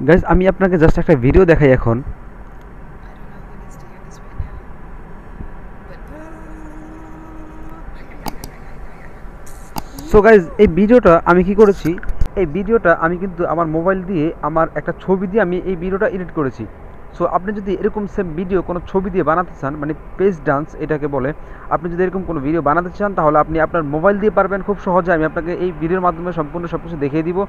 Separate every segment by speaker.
Speaker 1: Guys আমি আপনাকে just একটা ভিডিও দেখাই এখন। সো গাইজ এই ভিডিওটা আমি কি করেছি, এই ভিডিওটা আমি কিন্তু আমার মোবাইল দিয়ে আমার একটা ছবি দিয়ে আমি এই ভিডিওটা এডিট করেছি। সো আপনি যদি এরকম সেম ভিডিও কোনো ছবি দিয়ে বানাতে চান, মানে পেজ ডান্স এটাকে বলে, আপনি যদি এরকম কোনো ভিডিও বানাতে চান তাহলে আপনি আপনার মোবাইল দিয়ে পারবেন খুব সহজে। আমি আপনাকে এই ভিডিওর মাধ্যমে সম্পূর্ণ সব কিছু দেখিয়ে দিব।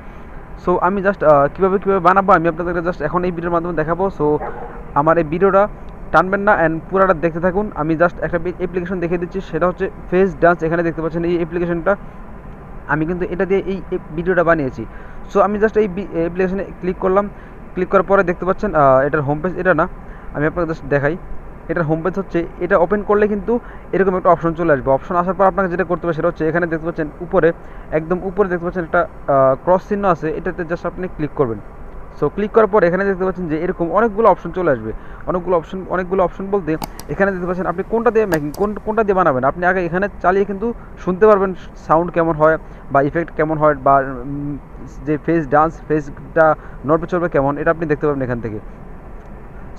Speaker 1: সো আমি জাস্ট কীভাবে বানাবো আমি আপনাদেরকে জাস্ট এখন এই ভিডিওর মাধ্যমে দেখাবো। সো আমার এই ভিডিওটা টানবেন না অ্যান্ড পুরাটা দেখতে থাকুন। আমি জাস্ট একটা অ্যাপ্লিকেশন দেখিয়ে দিচ্ছি, সেটা হচ্ছে ফেস ডান্স। এখানে দেখতে পাচ্ছেন এই অ্যাপ্লিকেশনটা, আমি কিন্তু এটা দিয়ে এই ভিডিওটা বানিয়েছি। সো আমি জাস্ট এই অ্যাপ্লিকেশনে ক্লিক করলাম। ক্লিক করার পরে দেখতে পাচ্ছেন এটার হোম পেজ এটা না, আমি আপনাকে জাস্ট দেখাই। এটার হোম পেজ হচ্ছে এটা। ওপেন করলে কিন্তু এরকম একটা অপশন চলে আসবে। অপশন আসার পর আপনাকে যেটা করতে হবে সেটা হচ্ছে এখানে দেখতে পাচ্ছেন উপরে, একদম উপরে দেখতে পাচ্ছেন একটা ক্রস চিহ্ন আছে, এটাতে জাস্ট আপনি ক্লিক করবেন। সো ক্লিক করার পর এখানে দেখতে পাচ্ছেন যে এরকম অনেকগুলো অপশন চলে আসবে। অনেকগুলো অপশন বলতে এখানে দেখতে পাচ্ছেন আপনি কোনটা দিয়ে মেকিং কোনটা দিয়ে বানাবেন। আপনি আগে এখানে চালিয়ে কিন্তু শুনতে পারবেন সাউন্ড কেমন হয় বা ইফেক্ট কেমন হয়, বা যে ফেস ডান্স ফেসটা নড়বে চড়বে কেমন, এটা আপনি দেখতে পাবেন এখান থেকে।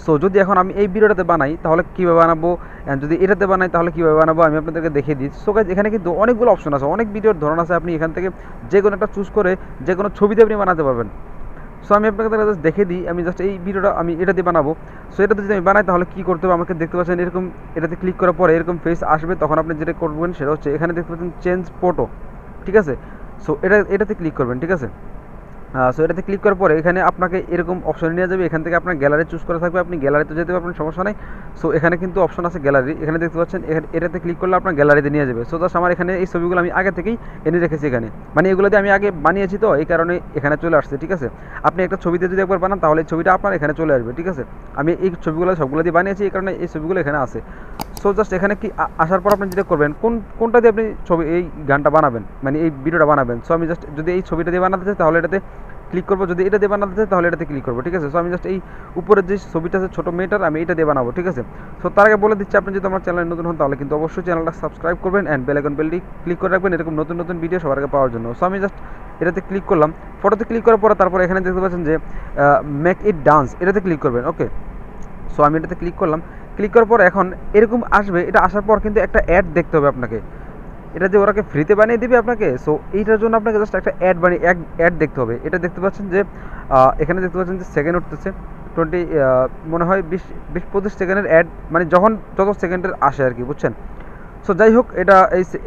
Speaker 1: সো যদি এখন আমি এই ভিডিওটাতে বানাই তাহলে কীভাবে বানাবো, যদি এটাতে বানাই তাহলে কীভাবে বানাবো আমি আপনাদেরকে দেখিয়ে দিই। সো গাইজ এখানে কিন্তু অনেকগুলো অপশন আছে, অনেক ভিডিওর ধরন আছে। আপনি এখান থেকে যে কোনো একটা চুজ করে যে কোনো ছবিতে আপনি বানাতে পারবেন। সো আমি আপনাকে জাস্ট দেখে দিই। আমি জাস্ট এই ভিডিওটা আমি এটা দিয়ে বানাবো। সো এটাতে যদি আমি বানাই তাহলে কী করতে হবে, আমাকে দেখতে পাচ্ছেন এরকম, এটাতে ক্লিক করার পরে এরকম ফেস আসবে। তখন আপনি যেটা করবেন সেটা হচ্ছে এখানে দেখতে পাচ্ছেন চেঞ্জ ফটো, ঠিক আছে। সো এটাতে ক্লিক করবেন, ঠিক আছে। সো এটাতে ক্লিক করার পরে এখানে আপনাকে এরকম অপশন নিয়ে যাবে। এখান থেকে আপনার গ্যালারি চুজ করা থাকবে, আপনি গ্যালারিতে যেতে পারবেন, সমস্যা নেই। সো এখানে কিন্তু অপশন আছে গ্যালারি, এখানে দেখতে পাচ্ছেন এটাতে ক্লিক করলে আপনার গ্যালারিতে নিয়ে যাবে। সো জাস্ট আমার এখানে এই ছবিগুলো আমি আগে থেকেই এনে রেখেছি এখানে, মানে এগুলো দিয়ে আমি আগে বানিয়েছি, তো এই কারণে এখানে চলে আসছে, ঠিক আছে। আপনি একটা ছবিতে যদি একবার বানান তাহলে এই ছবিটা আপনার এখানে চলে আসবে, ঠিক আছে। আমি এই ছবিগুলো সবগুলো দিয়ে বানিয়েছি, এই কারণে এই ছবিগুলো এখানে আছে। সো জাস্ট এখানে কি আসার পর আপনি যেটা করবেন, কোনটা দিয়ে আপনি ছবি এই গানটা বানাবেন, মানে এই ভিডিওটা বানাবেন। সো আমি জাস্ট যদি এই ছবিটা দিয়ে বানাতে চাই তাহলে এটাতে ক্লিক করবো, যদি এটা দিয়ে বানাতে চাই তাহলে এটাতে ক্লিক করবো, ঠিক আছে। সো আমি জাস্ট এই উপরের যে ছবিটা আছে ছোটো মেয়েটার, আমি এটা দিয়ে বানাবো, ঠিক আছে। সো তার আগে বলে দিচ্ছি, আপনি যদি আমার চ্যানেলে নতুন হন তাহলে কিন্তু অবশ্যই চ্যানেলটা সাবস্ক্রাইব করবেন অ্যান্ড বেল আইকন বেলটি ক্লিক করে রাখবেন এরকম নতুন নতুন ভিডিও সবার আগে পাওয়ার জন্য। সো আমি জাস্ট এটাতে ক্লিক করলাম। ফটোতে ক্লিক করার পরে তারপর এখানে দেখতে পাচ্ছেন যে মেক ইট ডান্স, এটাতে ক্লিক করবেন, ওকে। সো আমি এটাতে ক্লিক করলাম। ক্লিক করার পর এখন এরকম আসবে। এটা আসার পর কিন্তু একটা অ্যাড দেখতে হবে আপনাকে, এটা যে ওরাকে ফ্রিতে বানিয়ে দিবে আপনাকে। সো এইটার জন্য আপনাকে জাস্ট একটা অ্যাড দেখতে হবে। এটা দেখতে পাচ্ছেন যে এখানে দেখতে পাচ্ছেন যে সেকেন্ড উঠতেছে 20, মনে হয় 20-25 সেকেন্ডের অ্যাড, মানে যত সেকেন্ডের আসে আর কি, বুঝছেন। সো যাই হোক, এটা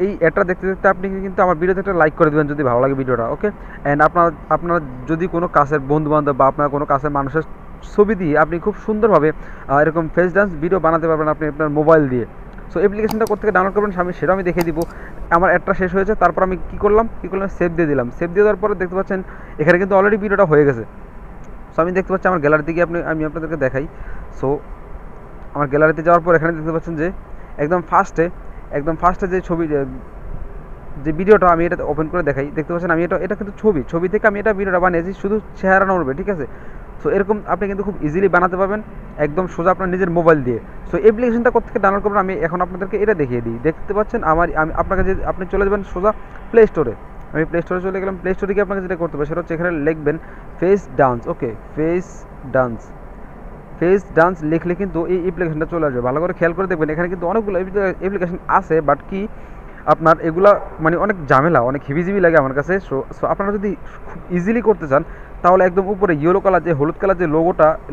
Speaker 1: এই অ্যাডটা দেখতে দেখতে আপনি কিন্তু আমার ভিডিওতে একটা লাইক করে দেবেন যদি ভালো লাগে ভিডিওটা, ওকে। অ্যান্ড আপনার যদি কোনো কাছের বন্ধুবান্ধব বা আপনার কোনো কাছের মানুষের ছবি দিয়ে আপনি খুব সুন্দরভাবে এরকম ফেস ডান্স ভিডিও বানাতে পারবেন আপনি আপনার মোবাইল দিয়ে। সো অ্যাপ্লিকেশনটা কোথেকে ডাউনলোড করবেন সেটা আমি দেখিয়ে দিব। আমার অ্যাডটা শেষ হয়েছে, তারপর আমি কী করলাম সেভ দিয়ে দিলাম। সেভ দিয়ে দেওয়ার পরে দেখতে পাচ্ছেন এখানে কিন্তু অলরেডি ভিডিওটা হয়ে গেছে। সো আমি দেখতে পাচ্ছি আমার গ্যালারিতে গিয়ে আমি আপনাদেরকে দেখাই। সো আমার গ্যালারিতে যাওয়ার পর এখানে দেখতে পাচ্ছেন যে একদম ফার্স্টে যে যে ভিডিওটা আমি এটা ওপেন করে দেখাই, দেখতে পাচ্ছেন আমি এটা কিন্তু ছবি থেকে আমি এটা ভিডিওটা বানিয়েছি, শুধু চেহারা নড়বে, ঠিক আছে। সো এরকম আপনি কিন্তু খুব ইজিলি বানাতে পারবেন একদম সোজা আপনার নিজের মোবাইল দিয়ে। সো অ্যাপ্লিকেশনটা কোথেকে ডাউনলোড করবেন আমি এখন আপনাদেরকে এটা দেখিয়ে দিই। দেখতে পাচ্ছেন আমি আপনাকে যে আপনি চলে যাবেন সোজা প্লে স্টোরে। আমি প্লে স্টোরে চলে গেলাম। প্লে স্টোরে গিয়ে আপনাকে যেটা করতে হবে সেটা হচ্ছে এখানে লিখবেন ফেস ডান্স, ওকে। ফেস ডান্স লিখলে কিন্তু এই অ্যাপ্লিকেশনটা চলে আসবে। ভালো করে খেয়াল করে দেখবেন, এখানে কিন্তু অনেকগুলো অ্যাপ্লিকেশন আছে, বাট কি আপনার এগুলা মানে অনেক ঝামেলা, অনেক হিবিজিবি লাগে আমার কাছে। সো আপনারা যদি খুব ইজিলি করতে চান তাহলে একদম উপরে ইয়েলো কালার যে হলুদ কালার যে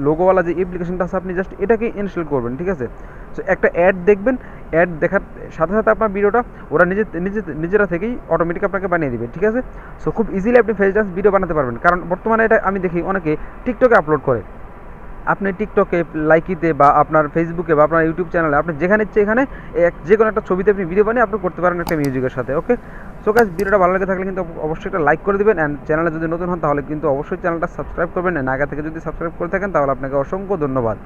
Speaker 1: লোগোওয়ালা যে অ্যাপ্লিকেশনটা আছে আপনি জাস্ট এটাকে ইনস্টল করবেন, ঠিক আছে। সো একটা অ্যাড দেখবেন, অ্যাড দেখার সাথে সাথে আপনার ভিডিওটা ওরা নিজেরা থেকেই অটোমেটিক আপনাকে বানিয়ে দিবে, ঠিক আছে। সো খুব ইজিলি আপনি ফেস ডান্স ভিডিও বানাতে পারবেন, কারণ বর্তমানে এটা আমি দেখি অনেকে টিকটকে আপলোড করে। আপনি টিকটকে, লাইকিতে বা আপনার ফেসবুকে বা আপনার ইউটিউব চ্যানেলে আপনি যেখানে ইচ্ছে এখানে যে কোনো একটা ছবিতে আপনি ভিডিও বানিয়ে আপনি করতে পারেন একটা মিউজিকের সাথে, ওকে। সো গাইস ভিডিওটা ভালো লাগে থাকলে কিন্তু অবশ্যই একটা লাইক করে দেবেন অ্যান্ড চ্যানেলে যদি নতুন হন তাহলে কিন্তু অবশ্যই চ্যানেলটা সাবস্ক্রাইব করবেন। আগে থেকে যদি সাবস্ক্রাইব করে থাকেন তাহলে আপনাকে অসংখ্য ধন্যবাদ।